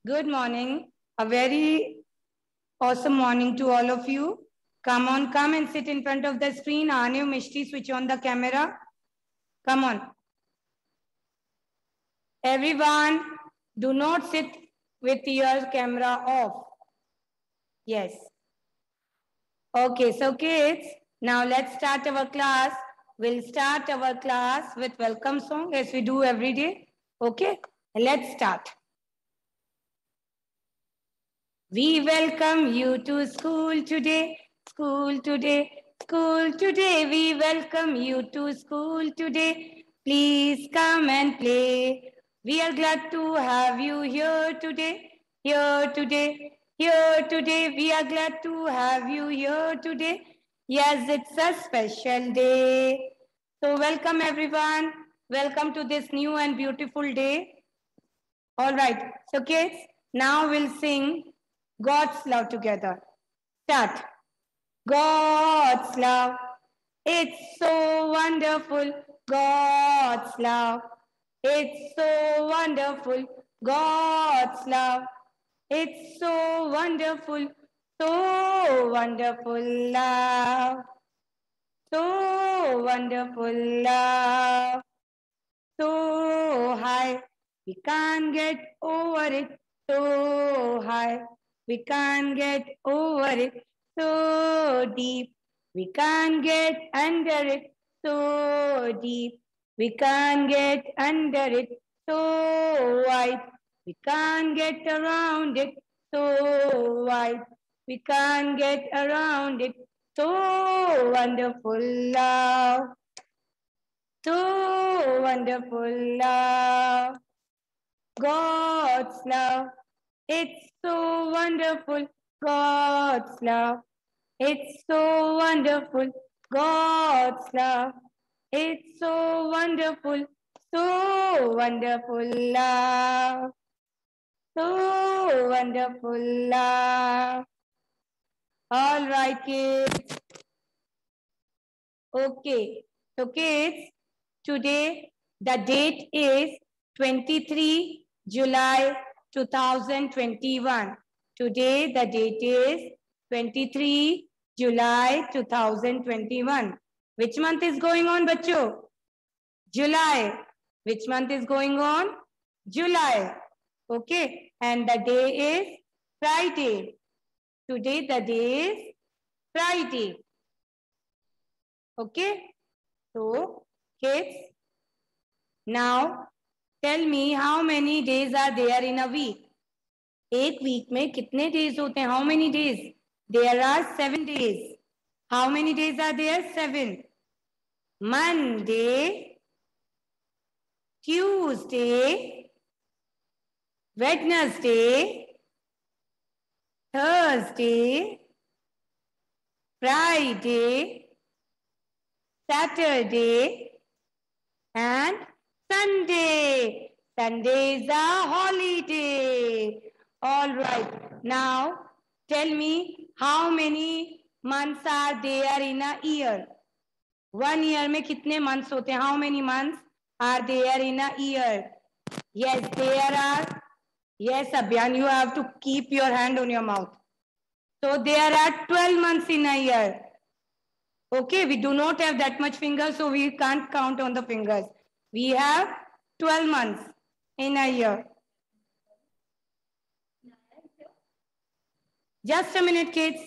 Good morning. A very awesome morning to all of you. Come on, come and sit in front of the screen. Anu, Mishti, switch on the camera. Come on. Everyone, do not sit with your camera off. Yes. Okay, so kids, now let's start our class. We'll start our class with welcome song as we do every day. Okay, let's start. We welcome you to school today, school today, school today. We welcome you to school today. Please come and play. We are glad to have you here today, here today, here today. We are glad to have you here today. Yes, it's a special day. So welcome everyone. Welcome to this new and beautiful day. All right. So kids, now we'll sing God's love together. Start. God's love. It's so wonderful. God's love. It's so wonderful. God's love. It's so wonderful. So wonderful love. So wonderful love. So high. We can't get over it. So high. We can't get over it. So deep. We can't get under it. So deep. We can't get under it. So wide. We can't get around it. So wide. We can't get around it. So wonderful love. So wonderful love. God's love. It's so wonderful. God's love. It's so wonderful. God's love. It's so wonderful. So wonderful love. So wonderful love. All right, kids. Okay. So, kids, today the date is 23 July 2021. Today the date is 23 July 2021. Which month is going on, bachcho? July. Which month is going on? July. Okay. And the day is Friday. Today the day is Friday. Okay. So, kids, now tell me how many days are there in a week? एक week में कितने days होते हैं? How many days? There are 7 days. How many days are there? 7. Monday, Tuesday, Wednesday, Thursday, Friday, Saturday, and Sunday. Sunday is a holiday. All right. Now, tell me how many months are there in a year? 1 year में कितने months होते हैं? How many months are there in a year? Yes, there are. Yes, Abhyan, you have to keep your hand on your mouth. So there are 12 months in a year. Okay, we do not have that much fingers, so we can't count on the fingers. We have 12 months in a year. Just a minute, kids.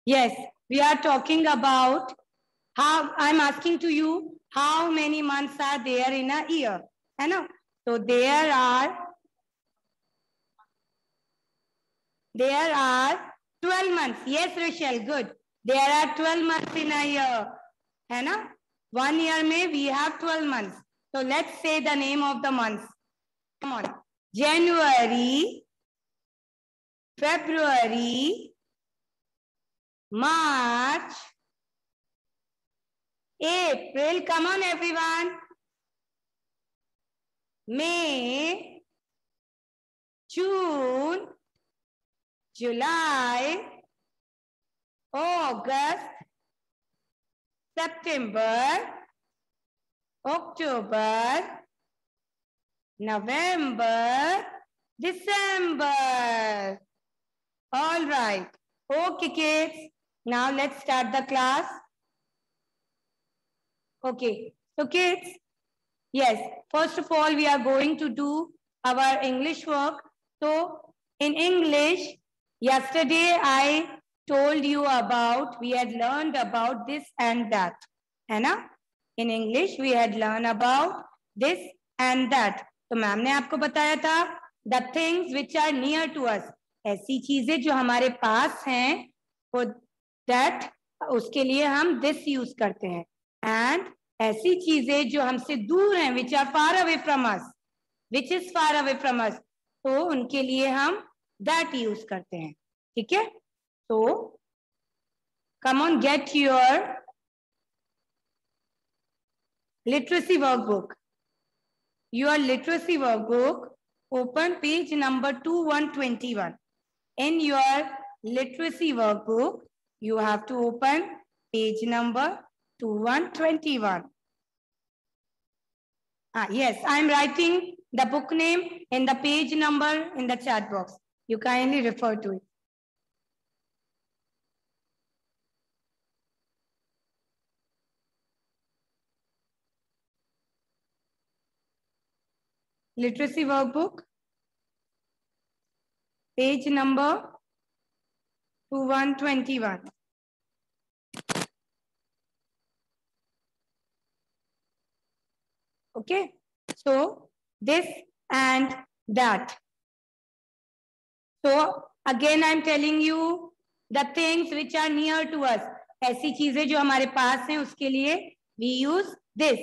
Yes, we are talking about how, I'm asking to you, how many months are there in a year? I know. So there are 12 months. Yes, Rochelle, good. There are 12 months in a year. है ना? 1 year में we have 12 months. So let's say the name of the months. Come on. January, February, March, April. Come on, everyone. May, June, July, August, September, October, November, December. All right. Okay, kids. Now let's start the class. Okay. So kids, yes, first of all, we are going to do our English work. So in English, yesterday I told you about, we had learned about this and that. है ना? In English, we had learned about this and that. तो ma'am ने आपको बताया था the things which are near to us. ऐसी चीजें जो हमारे पास हैं, for that उसके लिए हम this use करते हैं. And ऐसी चीजें जो हमसे दूर हैं, which are far away from us, which is far away from us, तो उनके लिए हम that use करते हैं. ठीक है? So come on, get your literacy workbook. Your literacy workbook, open page number 2121. In your literacy workbook, you have to open page number 2121. Yes, I am writing the book name and the page number in the chat box. You kindly refer to it. Literacy workbook, page number 2121. Okay, so this and that. So again I'm telling you the things which are near to us. ऐसी चीजें जो हमारे पास हैं उसके लिए we use this,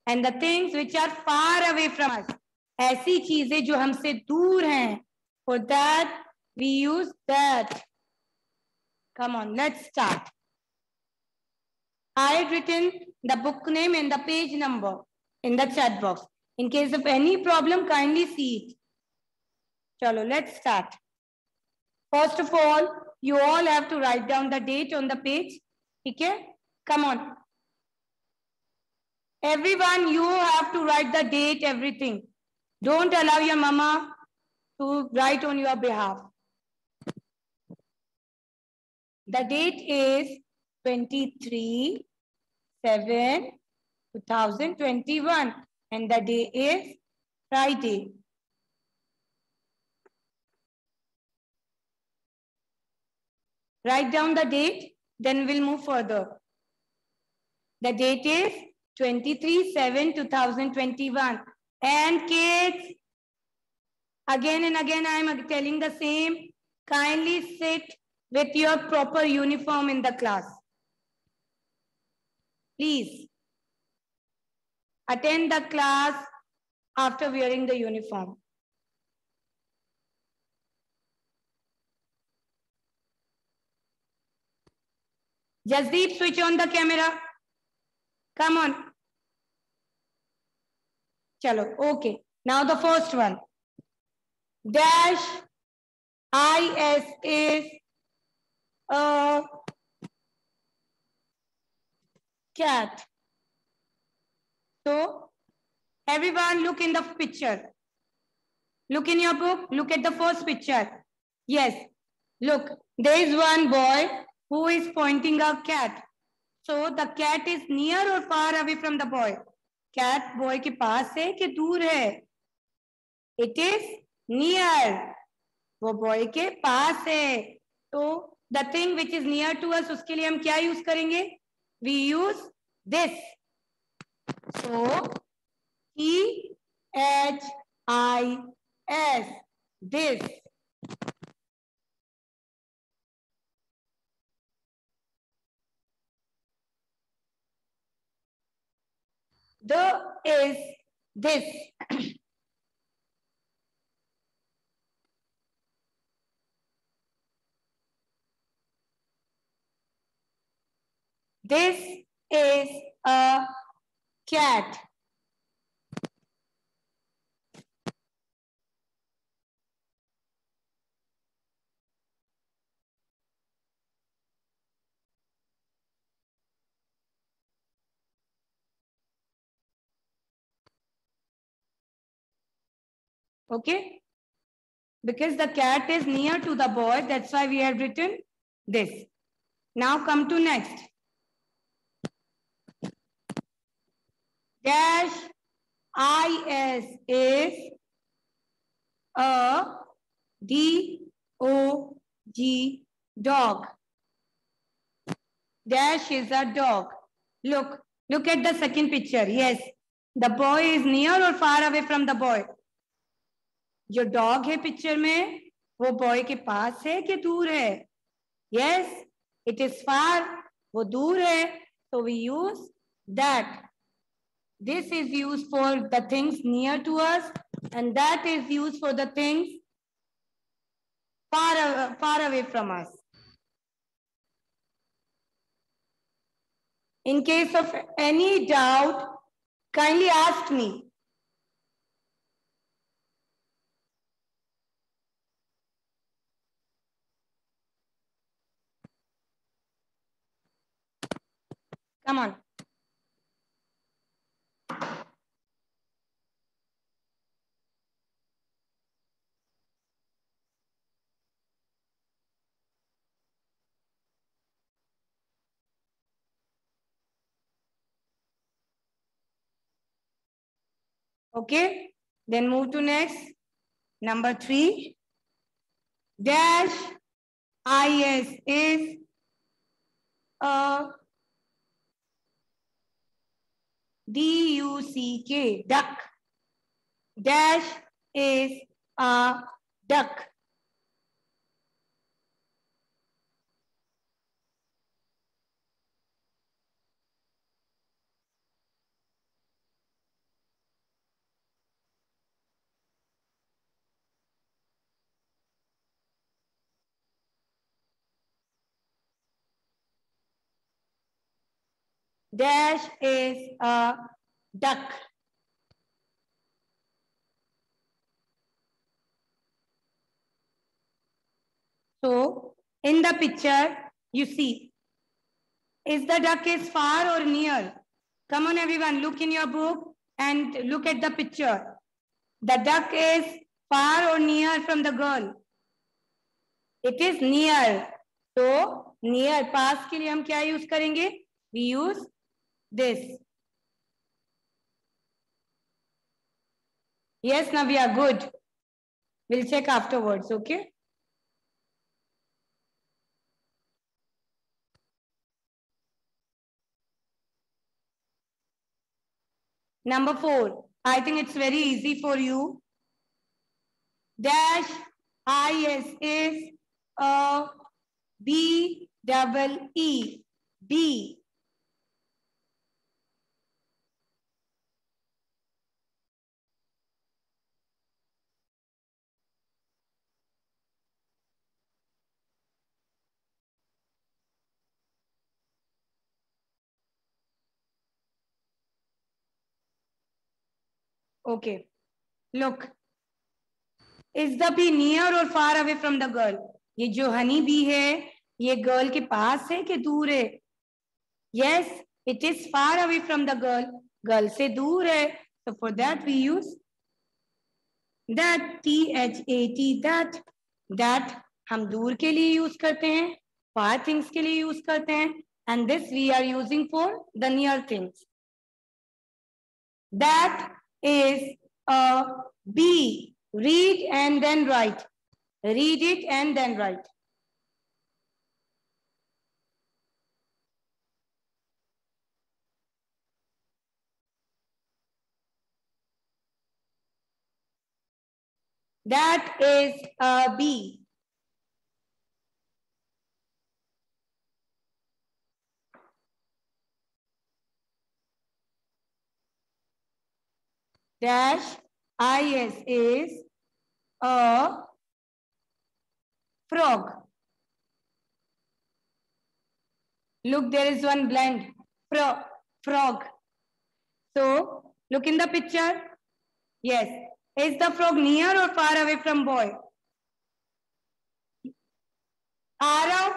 and the things which are far away from us. ऐसी चीजें जो हमसे दूर हैं, for that we use that. Come on, let's start. I had written the book name and the page number in the chat box. In case of any problem, kindly see it. Chalo, let's start. First of all, you all have to write down the date on the page. Okay? Come on. Everyone, you have to write the date, everything. Don't allow your mama to write on your behalf. The date is 23/7/2021 and the day is Friday. Write down the date, then we'll move further. The date is 23/7/2021. And kids, again and again I am telling the same, kindly sit with your proper uniform in the class. Please attend the class after wearing the uniform. Jasdeep, switch on the camera. Come on. Chalo, okay. Now the first one. Dash IS is a cat. So, everyone look in the picture. Look in your book. Look at the first picture. Yes. Look, there is one boy who is pointing a cat. So, the cat is near or far away from the boy? Cat boy के पास है कि दूर है? It is near. वो boy के पास है. तो the thing which is near to us, उसके लिए हम क्या use करेंगे? We use this. So THIS, this. The is this. This is a cat. Okay? Because the cat is near to the boy, that's why we have written this. Now come to next. Dash is a D-O-G, dog. Dash is a dog. Look at the second picture. Yes, the boy is near or far away from the boy? जो dog है picture में, वो boy के पास है कि दूर है? Yes, it is far. वो दूर है. So we use that. This is used for the things near to us, and that is used for the things far away from us. In case of any doubt, kindly ask me. Come on. Okay, then move to next. Number 3. Dash is a D-U-C-K, duck. Dash is a duck. Dash is a duck. So, in the picture, you see, is the duck is far or near? Come on everyone, look in your book and look at the picture. The duck is far or near from the girl? It is near. So, near, pass के लिए हम क्या use करेंगे? We use this. Yes, now we are good. We'll check afterwards, okay? Number 4. I think it's very easy for you. Dash is a B-double-E. B. Okay. Look. Is the bee near or far away from the girl? ये जो honey bee है, ये girl के पास है कि दूर है? Yes, it is far away from the girl. Girl से दूर है. So for that we use that, T-H-A-T, that. That हम दूर के लिए use करते हैं, far things के लिए use करते हैं, and this we are using for the near things. That is a bee. Read and then write. Read it and then write. That is a bee. Dash is a frog. Look, there is one blend. Frog. So, look in the picture. Yes. Is the frog near or far away from boy? Arav,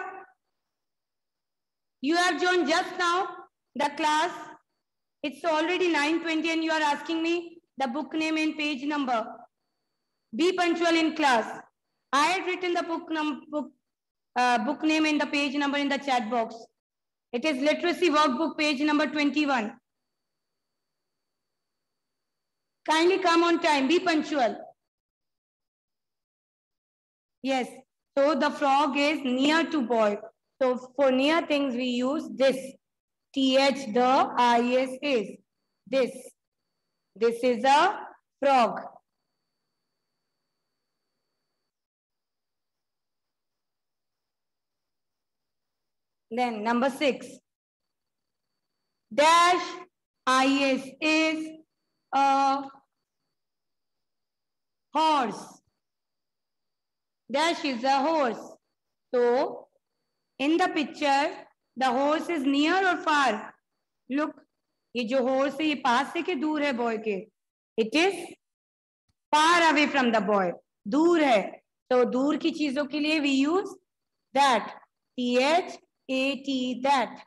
you have joined just now the class. It's already 9:20 and you are asking me the book name and page number. Be punctual in class. I had written the book name and the page number in the chat box. It is literacy workbook page number 21. Kindly come on time. Be punctual. Yes. So the frog is near to boy. So for near things we use this. TH the IS is. This. This is a frog. Then number 6. Dash IS is a horse. Dash is a horse. So in the picture, the horse is near or far? Look, ये जो horse है ये पास से के दूर है boy के? It is far away from the boy. दूर है. तो दूर की चीजों के लिए we use that. THAT, that.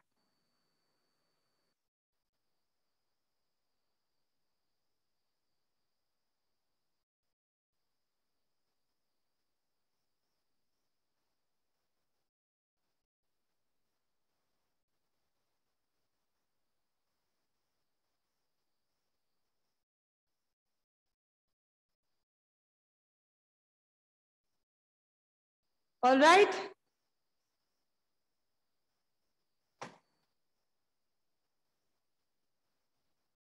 All right.